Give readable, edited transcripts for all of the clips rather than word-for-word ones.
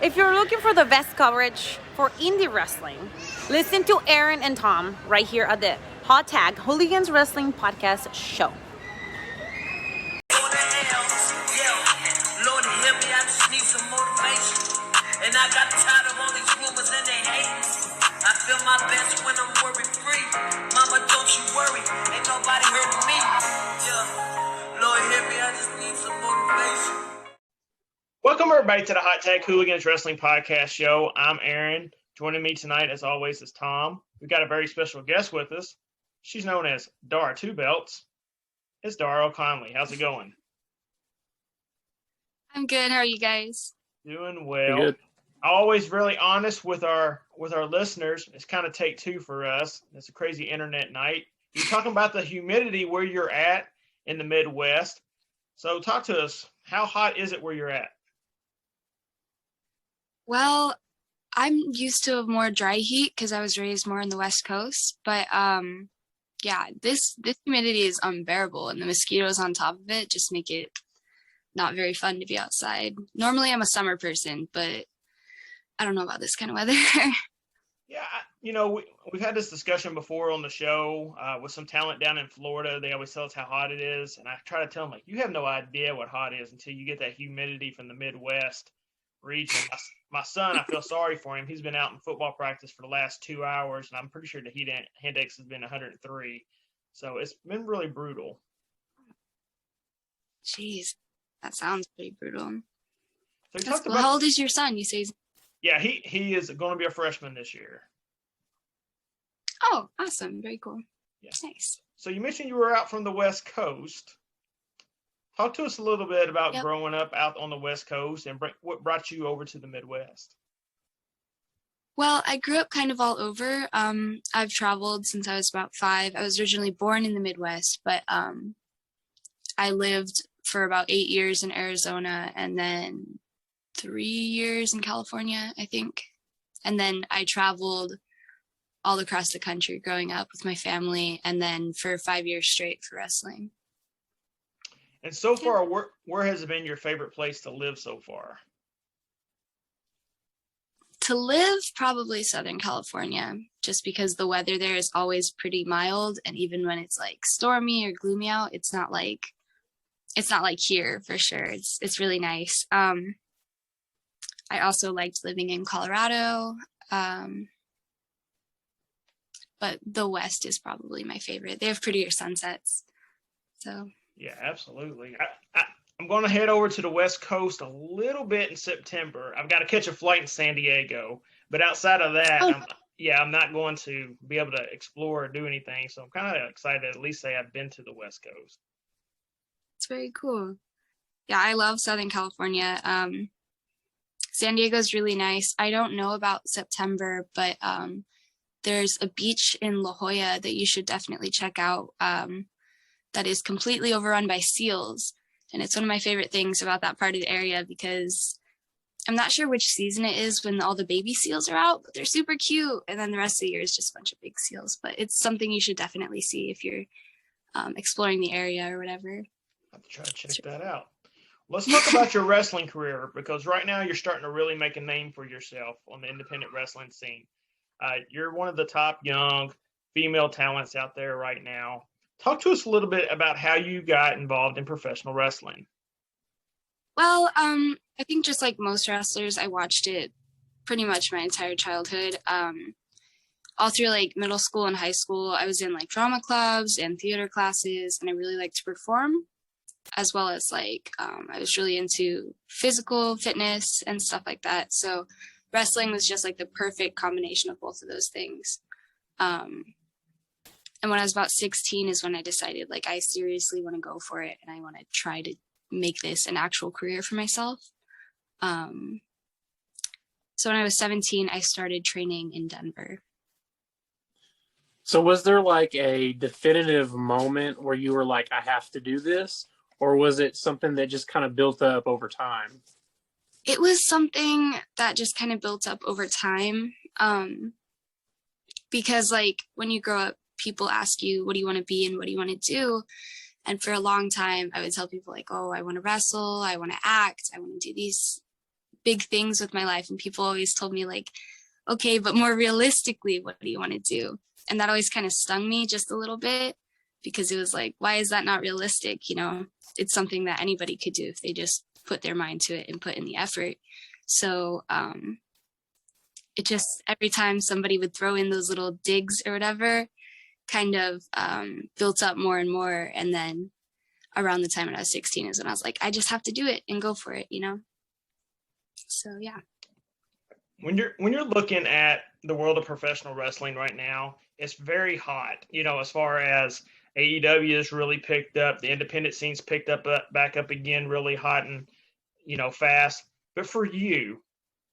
If you're looking for the best coverage for indie wrestling, listen to Aaron and Tom right here at the Hot Tag Hooligans Wrestling Podcast Show. Lord, hear me, I just need some motivation. And I got tired of all these rumors and they hate. I feel my best when I'm worry-free. Mama, don't you worry, ain't nobody hurting me. Yeah, Lord, hear me, I just need some motivation. Welcome, everybody, to the Hot Tag Hooligans Wrestling Podcast Show. I'm Aaron. Joining me tonight, as always, is Tom. We've got a very special guest with us. She's known as Dara Two Belts. It's Dara O'Conley. How's it going? I'm good. How are you guys? Doing well. Good. Always really honest with our listeners. It's kind of take two for us. It's a crazy internet night. You're talking about the humidity where you're at in the Midwest. So talk to us. How hot is it where you're at? Well, I'm used to a more dry heat because I was raised more on the West Coast. But yeah, this humidity is unbearable, and the mosquitoes on top of it just make it not very fun to be outside. Normally, I'm a summer person, but I don't know about this kind of weather. Yeah, we've had this discussion before on the show with some talent down in Florida. They always tell us how hot it is, and I try to tell them, like, you have no idea what hot is until you get that humidity from the Midwest region. My son, I feel sorry for him. He's been out in football practice for the last 2 hours, and I'm pretty sure the heat index has been 103. So it's been really brutal. Jeez, that sounds pretty brutal. So cool. How old is your son? You say he's... Yeah, he is going to be a freshman this year. Oh, awesome. Very cool. Yeah. Nice. So you mentioned you were out from the West Coast. Talk to us a little bit about growing up out on the West Coast and what brought you over to the Midwest. Well, I grew up kind of all over. I've traveled since I was about 5. I was originally born in the Midwest, but I lived for about 8 years in Arizona and then 3 years in California, I think. And then I traveled all across the country growing up with my family, and then for 5 years straight for wrestling. And so far, where has it been your favorite place to live so far? To live, probably Southern California, just because the weather there is always pretty mild, and even when it's like stormy or gloomy out, it's not like here for sure. It's really nice. I also liked living in Colorado, but the West is probably my favorite. They have prettier sunsets, so. Yeah, absolutely. I'm going to head over to the West Coast a little bit in September. I've got to catch a flight in San Diego, but outside of that, I'm not going to be able to explore or do anything. So I'm kind of excited to at least say I've been to the West Coast. It's very cool. Yeah, I love Southern California. San Diego's really nice. I don't know about September, but there's a beach in La Jolla that you should definitely check out. That is completely overrun by seals. And it's one of my favorite things about that part of the area because I'm not sure which season it is when all the baby seals are out, but they're super cute. And then the rest of the year is just a bunch of big seals. But it's something you should definitely see if you're exploring the area or whatever. I have to try to check that out. Let's talk about your wrestling career, because right now you're starting to really make a name for yourself on the independent wrestling scene. You're one of the top young female talents out there right now. Talk to us a little bit about how you got involved in professional wrestling. Well, I think just like most wrestlers, I watched it pretty much my entire childhood. All through like middle school and high school, I was in like drama clubs and theater classes, and I really liked to perform, as well as like I was really into physical fitness and stuff like that. So wrestling was just like the perfect combination of both of those things. And when I was about 16 is when I decided, like, I seriously want to go for it, and I want to try to make this an actual career for myself. So when I was 17, I started training in Denver. So was there like a definitive moment where you were like, I have to do this? Or was it something that just kind of built up over time? It was something that just kind of built up over time. Because like when you grow up, people ask you, what do you want to be and what do you want to do? And for a long time, I would tell people like, oh, I want to wrestle, I want to act, I want to do these big things with my life, and people always told me like, okay, but more realistically, what do you want to do? And that always kind of stung me just a little bit, because it was like, why is that not realistic? You know, it's something that anybody could do if they just put their mind to it and put in the effort. So it just, every time somebody would throw in those little digs or whatever, kind of built up more and more. And then around the time when I was 16 is when I was like, I just have to do it and go for it, you know? So yeah. When you're looking at the world of professional wrestling right now, it's very hot. You know, as far as AEW has really picked up, the independent scene's picked up back up again, really hot and, you know, fast. But for you,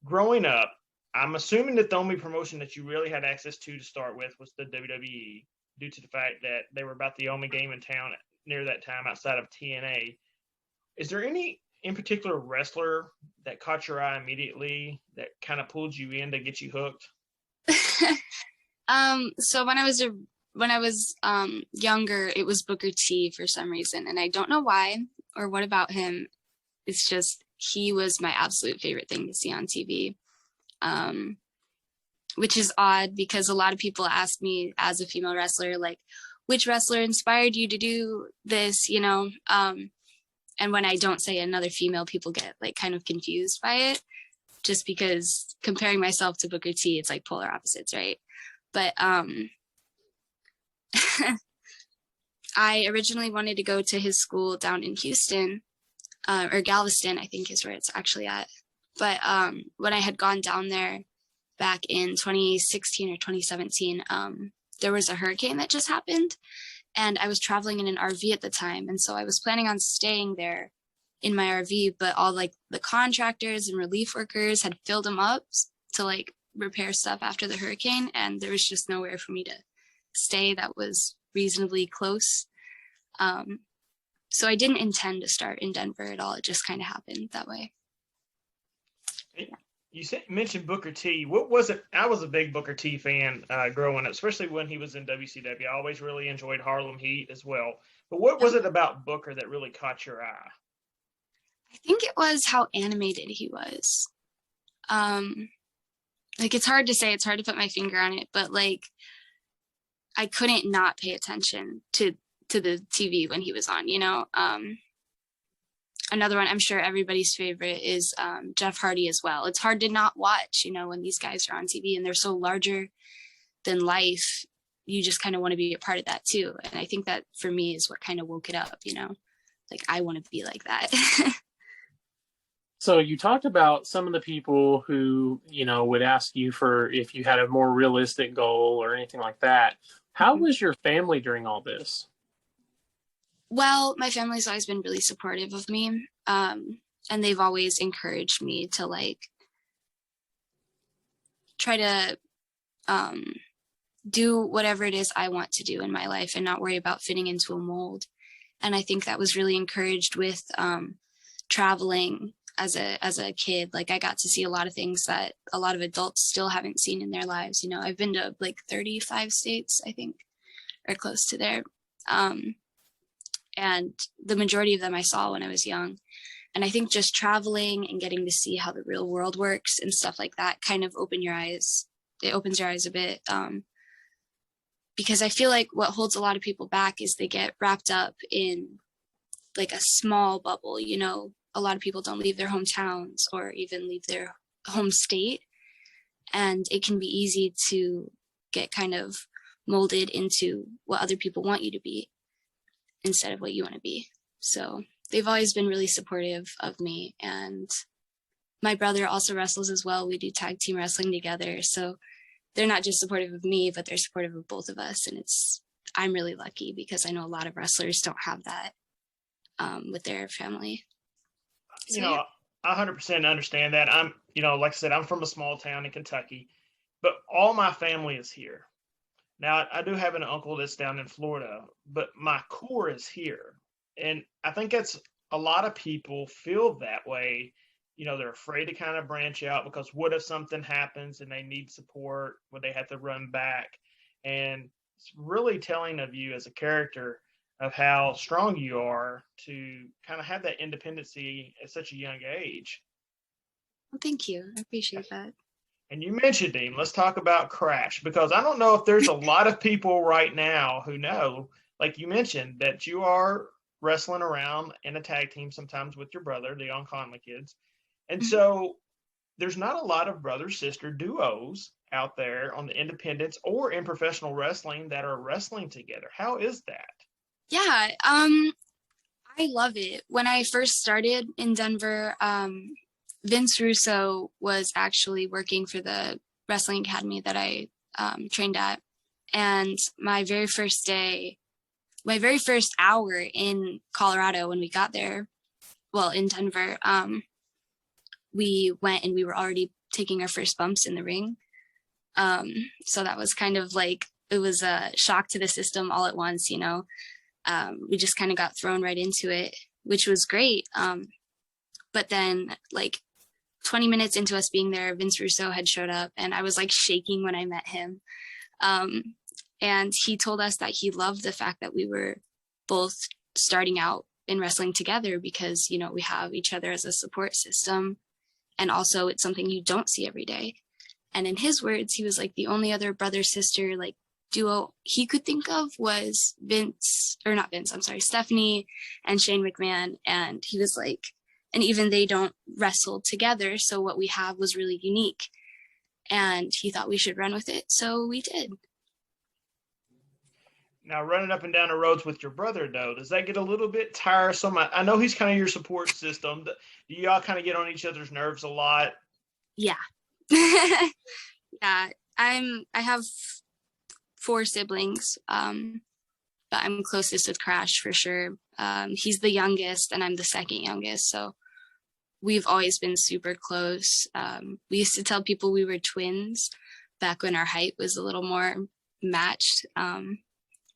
growing up, I'm assuming that the only promotion that you really had access to start with was the WWE, due to the fact that they were about the only game in town near that time outside of TNA. Is there any in particular wrestler that caught your eye immediately that kind of pulled you in to get you hooked? So when I was younger, it was Booker T for some reason, and I don't know why or what about him. It's just, he was my absolute favorite thing to see on TV. Which is odd, because a lot of people ask me as a female wrestler, like, which wrestler inspired you to do this, you know? And when I don't say another female, people get like kind of confused by it, just because comparing myself to Booker T, it's like polar opposites, right? But I originally wanted to go to his school down in Houston, or Galveston, I think is where it's actually at. But when I had gone down there back in 2016 or 2017, there was a hurricane that just happened, and I was traveling in an RV at the time. And so I was planning on staying there in my RV, but all like the contractors and relief workers had filled them up to like repair stuff after the hurricane. And there was just nowhere for me to stay that was reasonably close. So I didn't intend to start in Denver at all. It just kind of happened that way. You mentioned Booker T. What was it? I was a big Booker T fan growing up, especially when he was in WCW. I always really enjoyed Harlem Heat as well. But what was it about Booker that really caught your eye? I think it was how animated he was. Like, it's hard to say, it's hard to put my finger on it, but like, I couldn't not pay attention to the TV when he was on, you know? Another one, I'm sure everybody's favorite, is Jeff Hardy as well. It's hard to not watch, you know, when these guys are on TV and they're so larger than life. You just kind of want to be a part of that too. And I think that for me is what kind of woke it up, you know, like I want to be like that. So you talked about some of the people who, you know, would ask you for if you had a more realistic goal or anything like that. How was your family during all this? Well, my family's always been really supportive of me. And they've always encouraged me to like try to do whatever it is I want to do in my life and not worry about fitting into a mold. And I think that was really encouraged with traveling as a kid. Like, I got to see a lot of things that a lot of adults still haven't seen in their lives. You know, I've been to like 35 states, I think, or close to there. And the majority of them I saw when I was young. And I think just traveling and getting to see how the real world works and stuff like that kind of opens your eyes a bit. Because I feel like what holds a lot of people back is they get wrapped up in like a small bubble. You know, a lot of people don't leave their hometowns or even leave their home state. And it can be easy to get kind of molded into what other people want you to be instead of what you want to be. So they've always been really supportive of me. And my brother also wrestles as well. We do tag team wrestling together. So they're not just supportive of me, but they're supportive of both of us. And I'm really lucky because I know a lot of wrestlers don't have that with their family. So, you know, I 100% understand that. I'm, you know, like I said, I'm from a small town in Kentucky, but all my family is here. Now, I do have an uncle that's down in Florida, but my core is here. And I think that's a lot of people feel that way. You know, they're afraid to kind of branch out because what if something happens and they need support? Would they have to run back? And it's really telling of you as a character of how strong you are to kind of have that independency at such a young age. Well, thank you. I appreciate that. And you mentioned him. Let's talk about Crash, because I don't know if there's a lot of people right now who know, like you mentioned, that you are wrestling around in a tag team sometimes with your brother, the O'Conley kids. And so there's not a lot of brother-sister duos out there on the independents or in professional wrestling that are wrestling together. How is that? Yeah, I love it. When I first started in Denver, Vince Russo was actually working for the wrestling academy that I trained at. And my very first hour in Colorado when we got there, well, in Denver, we went and we were already taking our first bumps in the ring. So that was kind of like, it was a shock to the system all at once, you know. We just kind of got thrown right into it, which was great. But then like 20 minutes into us being there, Vince Russo had showed up and I was like shaking when I met him. And he told us that he loved the fact that we were both starting out in wrestling together because, you know, we have each other as a support system. And also it's something you don't see every day. And in his words, he was like, the only other brother-sister like duo he could think of was Stephanie and Shane McMahon. And he was like, and even they don't wrestle together. So what we have was really unique. And he thought we should run with it. So we did. Now, running up and down the roads with your brother, though, does that get a little bit tiresome? I know he's kind of your support system. Do y'all kind of get on each other's nerves a lot? Yeah. Yeah. I have 4 siblings, but I'm closest with Crash for sure. He's the youngest and I'm the second youngest. So we've always been super close. We used to tell people we were twins back when our height was a little more matched.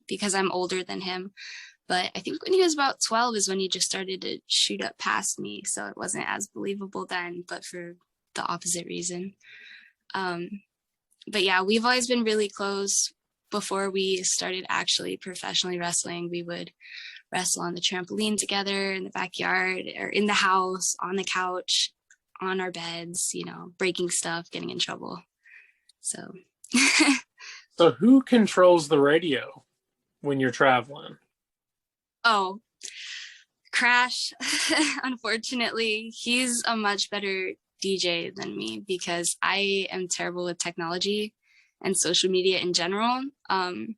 Because I'm older than him. But I think when he was about 12 is when he just started to shoot up past me. So it wasn't as believable then, but for the opposite reason. But yeah, we've always been really close. Before we started actually professionally wrestling, we would wrestle on the trampoline together in the backyard or in the house, on the couch, on our beds, you know, breaking stuff, getting in trouble. So. So who controls the radio when you're traveling? Oh, Crash. Unfortunately, he's a much better DJ than me because I am terrible with technology and social media in general. And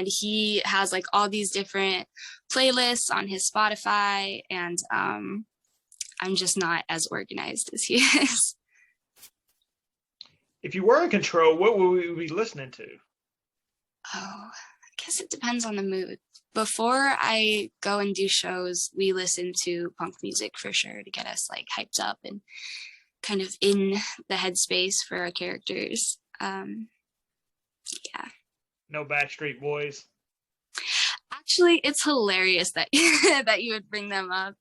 he has like all these different playlists on his Spotify, and I'm just not as organized as he is. If you were in control, what would we be listening to? Oh, I guess it depends on the mood. Before I go and do shows, we listen to punk music for sure to get us like hyped up and kind of in the headspace for our characters. Yeah. No Backstreet Boys? Actually, it's hilarious that that you would bring them up.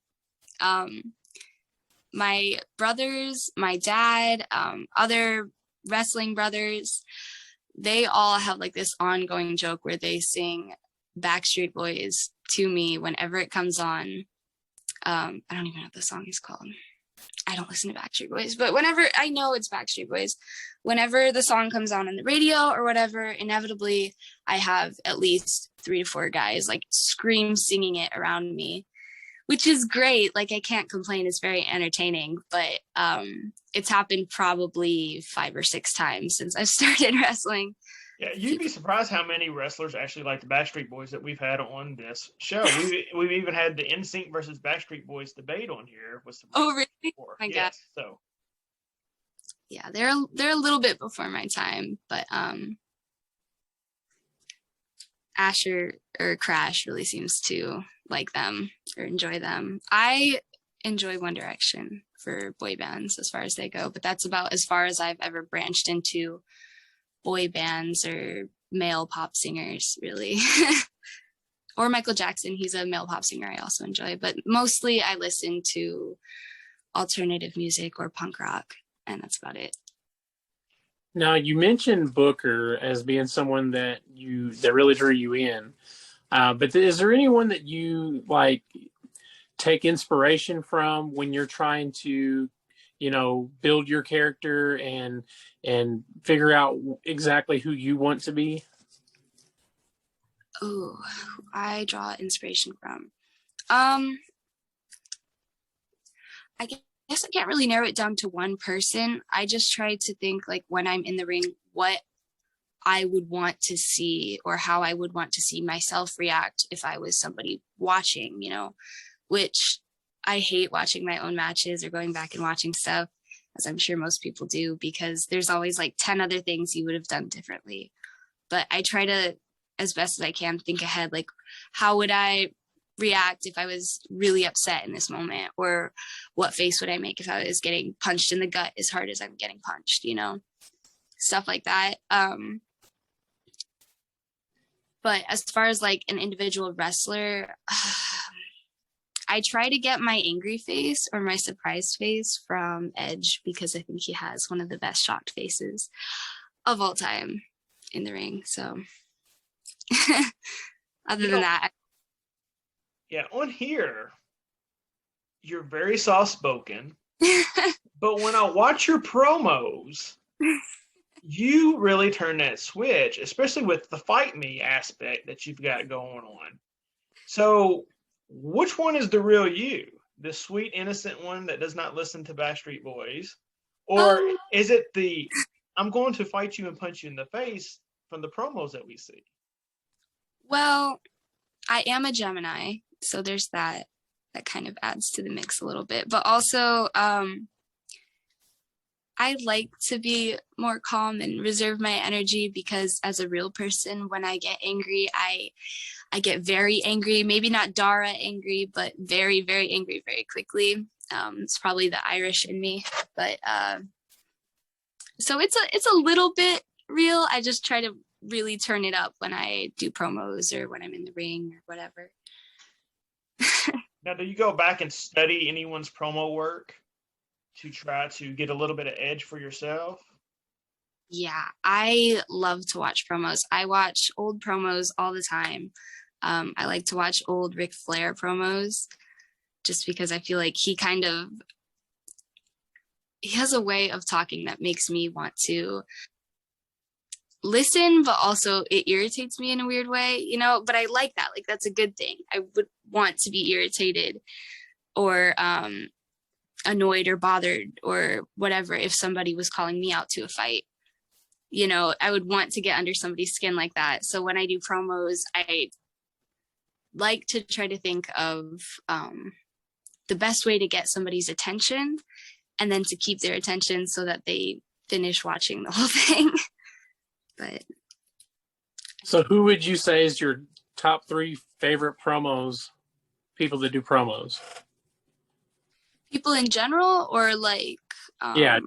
My brothers, my dad, other wrestling brothers, they all have like this ongoing joke where they sing Backstreet Boys to me whenever it comes on. I don't even know what the song is called. I don't listen to Backstreet Boys, but whenever I know it's Backstreet Boys, whenever the song comes on the radio or whatever, inevitably I have at least 3 to 4 guys like scream singing it around me, which is great. Like I can't complain. It's very entertaining, but it's happened probably 5 or 6 times since I've started wrestling. Yeah, you'd be surprised how many wrestlers actually like the Backstreet Boys that we've had on this show. We've even had the NSYNC versus Backstreet Boys debate on here with some. Oh, really? Before. My yes, God. So. Yeah, they're a little bit before my time, but Asher or Crash really seems to like them or enjoy them. I enjoy One Direction for boy bands as far as they go, but that's about as far as I've ever branched into boy bands or male pop singers, really. Or Michael Jackson, he's a male pop singer I also enjoy, but mostly I listen to alternative music or punk rock, and that's about it. Now, you mentioned Booker as being someone that really drew you in, but is there anyone that you like take inspiration from when you're trying to build your character and figure out exactly who you want to be? Oh, I draw inspiration from. I guess I can't really narrow it down to one person. I just try to think, like, when I'm in the ring, what I would want to see or how I would want to see myself react if I was somebody watching, which I hate watching my own matches or going back and watching stuff, as I'm sure most people do, because there's always like 10 other things you would have done differently. But I try to, as best as I can, think ahead, like, how would I react if I was really upset in this moment, or what face would I make if I was getting punched in the gut as hard as I'm getting punched, stuff like that. But as far as like an individual wrestler, I try to get my angry face or my surprised face from Edge, because I think he has one of the best shocked faces of all time in the ring. So other than that, yeah, on here, you're very soft-spoken, but when I watch your promos, you really turn that switch, especially with the fight me aspect that you've got going on. So which one is the real you? The sweet, innocent one that does not listen to Backstreet Boys? Or is it the, I'm going to fight you and punch you in the face from the promos that we see? Well, I am a Gemini, so there's that kind of adds to the mix a little bit. But also, I like to be more calm and reserve my energy, because as a real person, when I get angry, I get very angry. Maybe not Dara angry, but very, very angry very quickly. It's probably the Irish in me, but so it's a little bit real. I just try to really turn it up when I do promos or when I'm in the ring or whatever. Now, do you go back and study anyone's promo work to try to get a little bit of edge for yourself? Yeah, I love to watch promos. I watch old promos all the time. I like to watch old Ric Flair promos, just because I feel like he has a way of talking that makes me want to listen, but also it irritates me in a weird way, but I like that. Like, that's a good thing. I would want to be irritated or annoyed or bothered or whatever if somebody was calling me out to a fight. I would want to get under somebody's skin like that. So when I do promos, I like to try to think of the best way to get somebody's attention, and then to keep their attention so that they finish watching the whole thing. But so who would you say is your top 3 favorite people that do promos? People in general, or like yeah,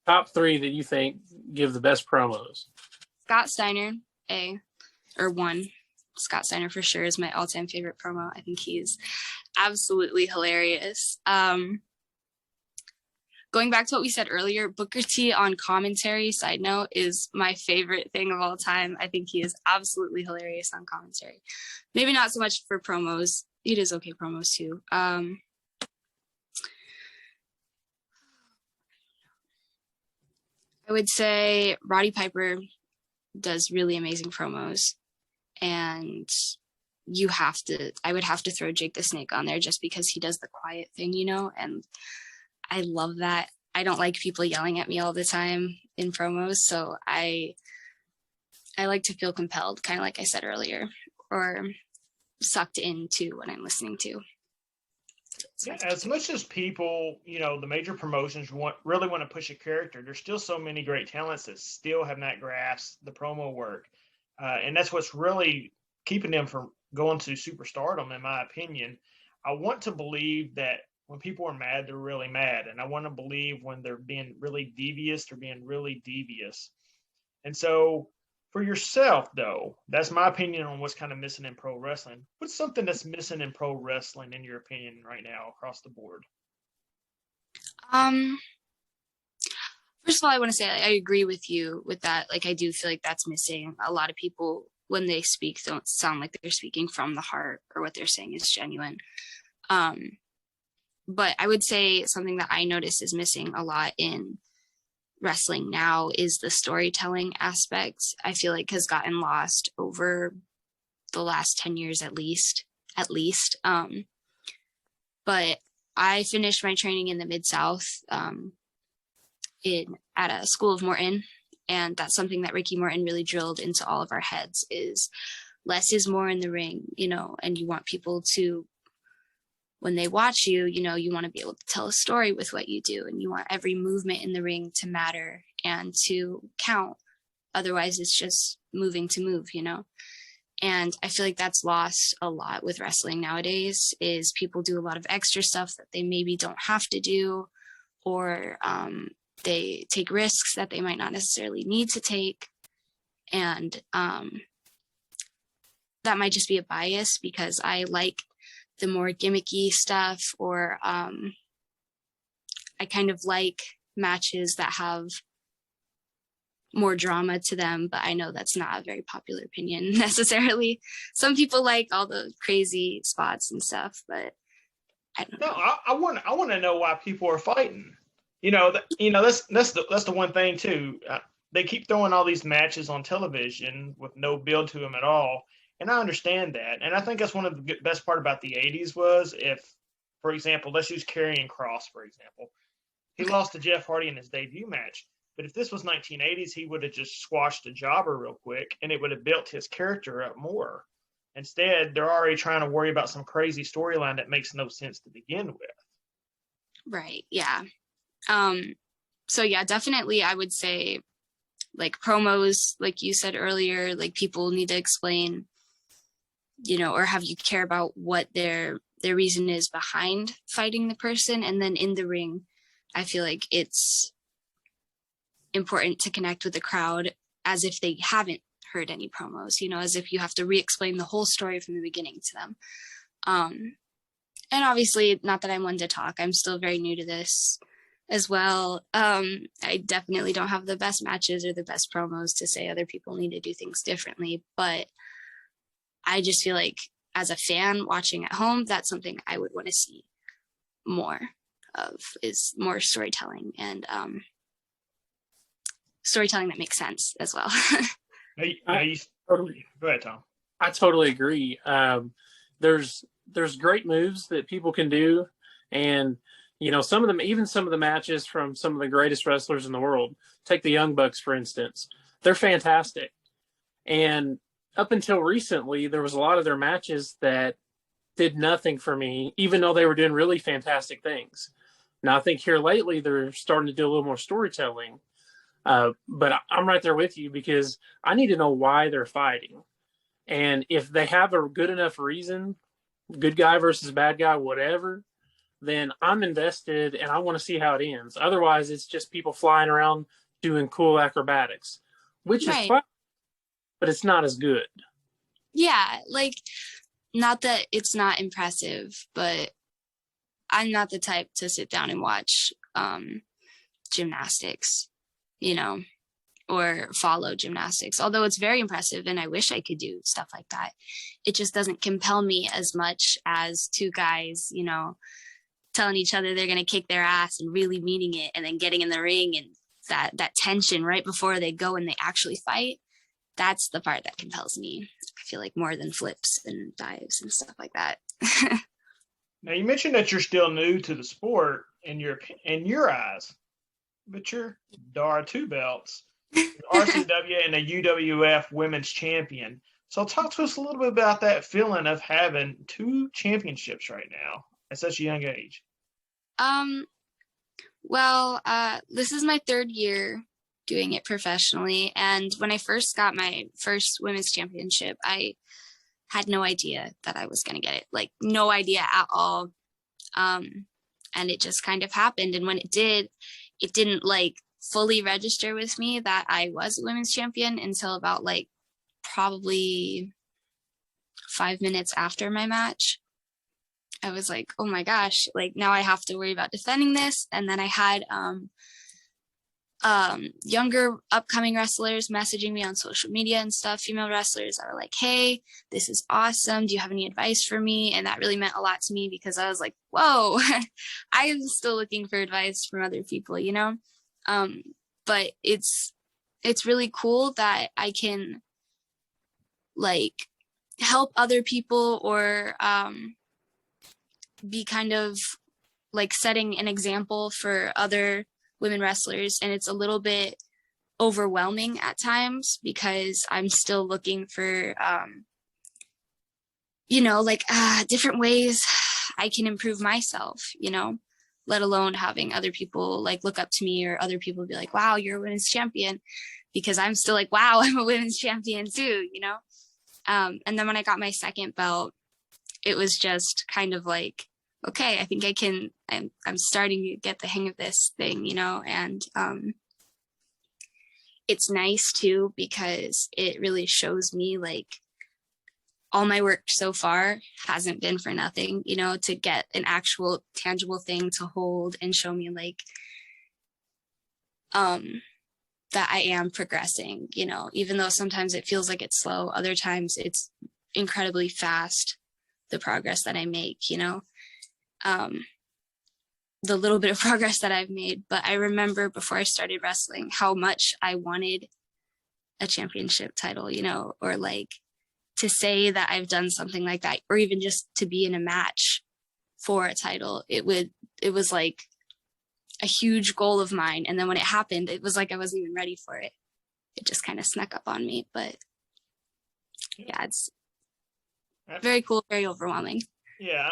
top 3 that you think give the best promos? Scott Steiner, one. Scott Steiner for sure is my all-time favorite promo. I think he's absolutely hilarious. Going back to what we said earlier, Booker T on commentary, side note, is my favorite thing of all time. I think he is absolutely hilarious on commentary. Maybe not so much for promos. He does okay promos too. I would say Roddy Piper does really amazing promos, and I would have to throw Jake the Snake on there, just because he does the quiet thing, and I love that. I don't like people yelling at me all the time in promos, so I like to feel compelled, kind of like I said earlier, or sucked into what I'm listening to. Yeah, as much as people, the major promotions really want to push a character, there's still so many great talents that still have not grasped the promo work. And that's what's really keeping them from going to superstardom, in my opinion. I want to believe that when people are mad, they're really mad. And I want to believe when they're being really devious, they're being really devious. And so for yourself, though, that's my opinion on what's kind of missing in pro wrestling. What's something that's missing in pro wrestling, in your opinion, right now across the board? First of all, I want to say I agree with you with that. Like, I do feel like that's missing. A lot of people, when they speak, don't sound like they're speaking from the heart, or what they're saying is genuine. but I would say something that I notice is missing a lot in wrestling now is the storytelling aspect. I feel like has gotten lost over the last 10 years at least. But I finished my training in the Mid-South at a school of Morton, and that's something that Ricky Morton really drilled into all of our heads is less is more in the ring, you know, and you want people to, when they watch you, you know, you want to be able to tell a story with what you do, and you want every movement in the ring to matter and to count. Otherwise, it's just moving to move, you know? And I feel like that's lost a lot with wrestling nowadays is people do a lot of extra stuff that they maybe don't have to do, or they take risks that they might not necessarily need to take. And that might just be a bias because I like the more gimmicky stuff, or I kind of like matches that have more drama to them, but I know that's not a very popular opinion necessarily. Some people like all the crazy spots and stuff, but I don't know. I want to know why people are fighting. That's the one thing too. They keep throwing all these matches on television with no build to them at all, and I understand that. And I think that's one of the best part about the '80s was if, for example, let's use Karrion Kross for example. He lost to Jeff Hardy in his debut match. But if this was 1980s, he would have just squashed a jobber real quick, and it would have built his character up more. Instead, they're already trying to worry about some crazy storyline that makes no sense to begin with. Right, yeah. So yeah, definitely I would say like promos, like you said earlier, like people need to explain, you know, or have you care about what their reason is behind fighting the person. And then in the ring, I feel like it's important to connect with the crowd as if they haven't heard any promos, you know, as if you have to re-explain the whole story from the beginning to them. And obviously, not that I'm one to talk, I'm still very new to this as well. I definitely don't have the best matches or the best promos to say other people need to do things differently, but I just feel like as a fan watching at home, that's something I would want to see more of, is more storytelling and storytelling that makes sense as well. Totally. Go ahead, Tom. I totally agree. There's great moves that people can do, and you know some of the matches from some of the greatest wrestlers in the world. Take the Young Bucks for instance; they're fantastic. And up until recently, there was a lot of their matches that did nothing for me, even though they were doing really fantastic things. Now I think here lately they're starting to do a little more storytelling. But I'm right there with you because I need to know why they're fighting. And if they have a good enough reason, good guy versus bad guy, whatever, then I'm invested and I want to see how it ends. Otherwise, it's just people flying around doing cool acrobatics, which is fun, but it's not as good. Yeah, like, not that it's not impressive, but I'm not the type to sit down and watch gymnastics, you know, or follow gymnastics, although it's very impressive and I wish I could do stuff like that. It just doesn't compel me as much as two guys, you know, telling each other they're going to kick their ass and really meaning it, and then getting in the ring and that tension right before they go and they actually fight. That's the part that compels me, I feel like, more than flips and dives and stuff like that. Now, you mentioned that you're still new to the sport in your eyes, but you're Dara two belts, RCW and a UWF women's champion. So talk to us a little bit about that feeling of having two championships right now at such a young age. Well, this is my third year doing it professionally. And when I first got my first women's championship, I had no idea that I was going to get it, like no idea at all. And it just kind of happened. And when it did, it didn't like fully register with me that I was a women's champion until about like probably 5 minutes after my match. I was like, oh my gosh, like now I have to worry about defending this. And then I had younger upcoming wrestlers messaging me on social media and stuff, female wrestlers that were like, hey, this is awesome. Do you have any advice for me? And that really meant a lot to me because I was like, whoa, I am still looking for advice from other people, you know? But it's really cool that I can like help other people or be kind of like setting an example for other women wrestlers. And it's a little bit overwhelming at times because I'm still looking for, you know, like different ways I can improve myself, you know, let alone having other people like look up to me or other people be like, wow, you're a women's champion, because I'm still like, wow, I'm a women's champion too, you know? And then when I got my second belt, it was just kind of like, okay, I think I can, I'm starting to get the hang of this thing, you know? And it's nice too, because it really shows me like all my work so far hasn't been for nothing, you know, to get an actual tangible thing to hold and show me like, that I am progressing, you know, even though sometimes it feels like it's slow, other times it's incredibly fast, the progress that I make, you know? The little bit of progress that I've made. But I remember before I started wrestling how much I wanted a championship title, you know, or like to say that I've done something like that, or even just to be in a match for a title. It was like a huge goal of mine. And then when it happened, it was like I wasn't even ready for it. It just kind of snuck up on me. But yeah, it's very cool, very overwhelming. Yeah,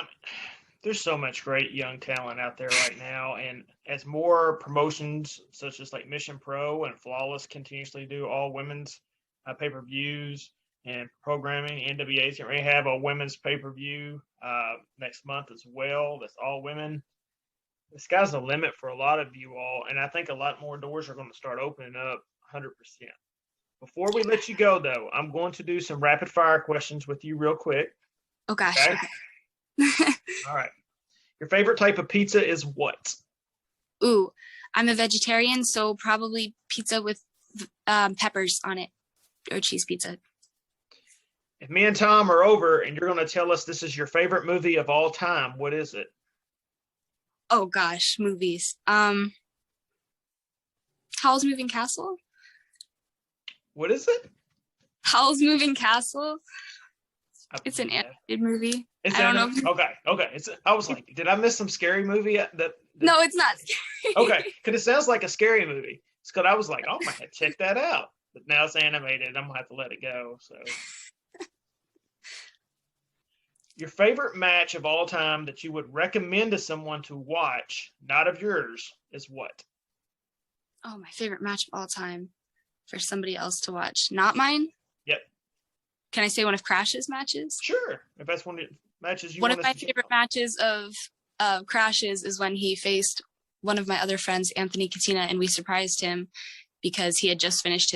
there's so much great young talent out there right now, and as more promotions such as like Mission Pro and Flawless continuously do all women's pay-per-views and programming, NWA's going to have a women's pay-per-view next month as well. That's all women. The sky's the limit for a lot of you all, and I think a lot more doors are going to start opening up 100%. Before we let you go, though, I'm going to do some rapid-fire questions with you real quick. Oh, gosh. Okay? All right. Your favorite type of pizza is what? Ooh, I'm a vegetarian, so probably pizza with peppers on it, or cheese pizza. If me and Tom are over and you're going to tell us this is your favorite movie of all time, what is it? Oh gosh, movies. Howl's Moving Castle? What is it? Howl's Moving Castle. It's an animated movie. It's I don't know. Okay. I was like, did I miss some scary movie? No, it's not scary. Okay, because it sounds like a scary movie. It's because I was like, oh, I might check that out. But now it's animated. I'm going to have to let it go. So, your favorite match of all time that you would recommend to someone to watch, not of yours, is what? Oh, my favorite match of all time for somebody else to watch. Not mine? Yep. Can I say one of Crash's matches? Sure. If that's one of the matches you want One of my favorite matches of Crash's is when he faced one of my other friends, Anthony Katina, and we surprised him because he had just finished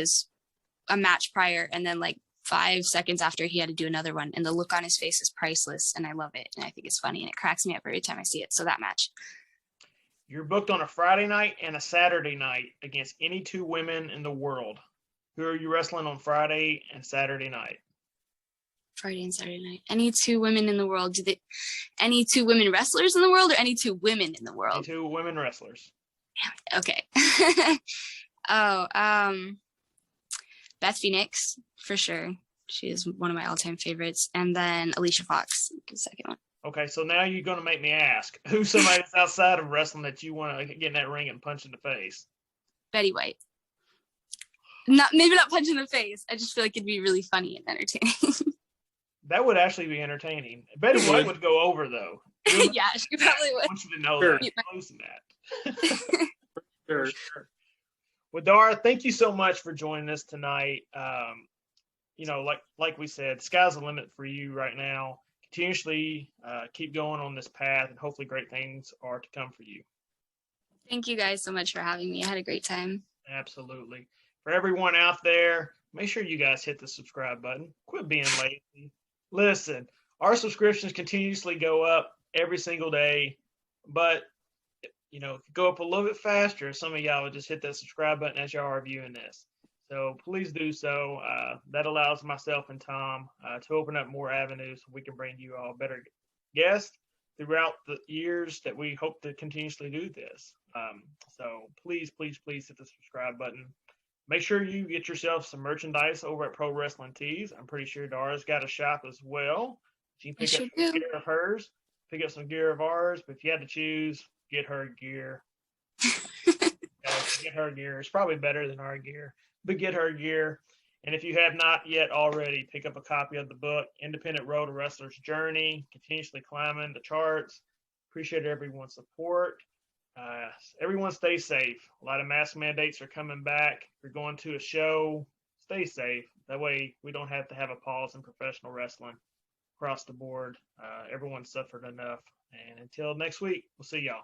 a match prior, and then like 5 seconds after he had to do another one, and the look on his face is priceless, and I love it, and I think it's funny, and it cracks me up every time I see it. So that match. You're booked on a Friday night and a Saturday night against any two women in the world. Who are you wrestling on Friday and Saturday night? Friday and Saturday night. Any two women in the world? Any two women wrestlers in the world, or any two women in the world? Any two women wrestlers. Okay. Beth Phoenix, for sure. She is one of my all-time favorites. And then Alicia Fox, the second one. Okay, so now you're going to make me ask, who's somebody that's outside of wrestling that you want to get in that ring and punch in the face? Betty White. Maybe not punch in the face. I just feel like it'd be really funny and entertaining. That would actually be entertaining. Betty White would go over, though. Yeah, she probably would. I want you to know Sure. that. Close to that. Sure. Well, Dara, thank you so much for joining us tonight. You know, like we said, sky's the limit for you right now. Continuously keep going on this path, and hopefully great things are to come for you. Thank you guys so much for having me. I had a great time. Absolutely. For everyone out there, make sure you guys hit the subscribe button. Quit being lazy. Listen, our subscriptions continuously go up every single day, but go up a little bit faster, some of y'all would just hit that subscribe button as y'all are viewing this. So please do so. That allows myself and Tom to open up more avenues so we can bring you all better guests throughout the years that we hope to continuously do this. So please, please, please hit the subscribe button. Make sure you get yourself some merchandise over at Pro Wrestling Tees. I'm pretty sure Dara's got a shop as well. She can pick up some gear of hers, pick up some gear of ours. But if you had to choose, get her gear. Get her gear. It's probably better than our gear, but get her gear. And if you have not yet already, pick up a copy of the book, Independent Road to Wrestler's Journey, Continuously Climbing the Charts. Appreciate everyone's support. Everyone stay safe. A lot of mask mandates are coming back. If you're going to a show, stay safe. That way we don't have to have a pause in professional wrestling across the board. Everyone suffered enough. And until next week, we'll see y'all.